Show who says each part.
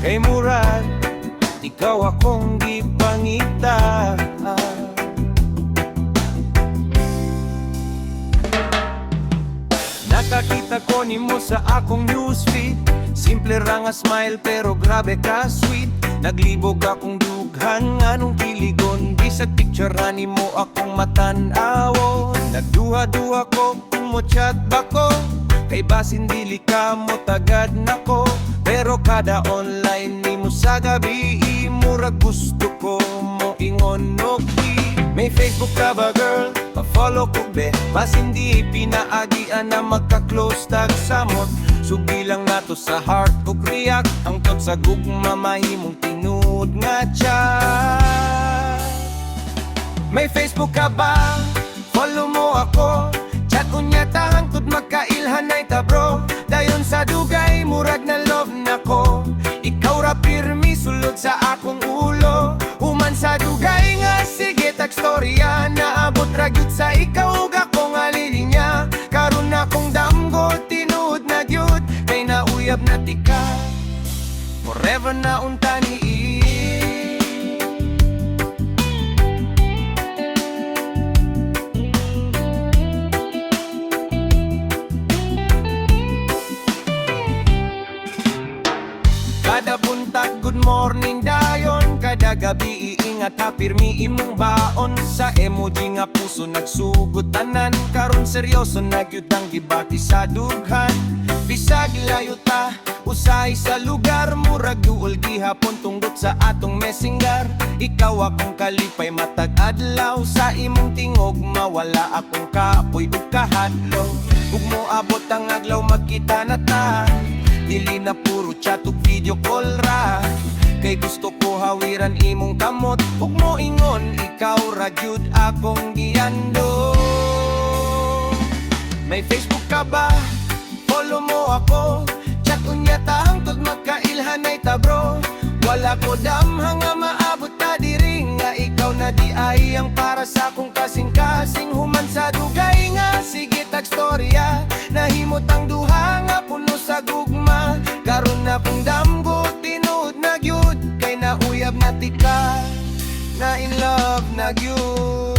Speaker 1: kay murag ikaw akong gipangita. Nakakita ko nimo sa akong newsfeed, simple ra nga smile pero grabe ka sweet. Naglibog akong dughan nganong kiligon, bisag picture ra nimo akong matan-awon. Nagduha-duha ko kung mo chat ba ko, kay basin dili ka mo tagad nako. Pero kada online nimo sa gabi, murag gusto ko mo ingon okay. May Facebook ka ba girl? Pa-follow ko be, bas hindi pinaagian na magka-close tag samot. Sugi lang nato sa heart ug react, ang tot sa gugma mahimong tinud nga chat. May Facebook ka ba? Follow mo ako, chat unya ta hangtod magkailhan ay ta bro. Dayon sa dugay murag na love nako, ikaw ra pirmi sulod sa akong ulo. Human sa dugay nga sige tag storya, naabot ra gyud sa ikaw ug ako nga lilinya. Karon akong damgo tinuod na gyud, kay nauyab na tika forever na unta ni kada buntag good morning dayon, kada gabi iingat ha pirmi imong baon. Sa emoji nga puso nagsugod tanan, karon seryoso na gyud ang gibati sa dughan. Bisag layo ta usay sa lugar, murag duol gihapon tunggot sa atong messenger. Ikaw akong kalipay matag adlaw, sa imong tingog mawala akong kaapoy ug kahadlaw. Ug mo abot ang adlaw magkita na ta, dili na puro chat ug video call ra. Kay gusto ko hawiran imong kamot, ug mo ingon ikaw ra gyud akong giyando. May Facebook ka ba? Follow mo ako, chat unya ta hangtod magkailhan ay ta bro. Wala ko damhang nga maabot ta diri, nga ikaw na di ay ang para sa akong kasing-kasing. Human sa dugay nga sige tag storya, nahimot ang duha nga puno sa gugma. Karon na kong damgo tinuod na gyud, kay nauyab na tika, na in love na gyud.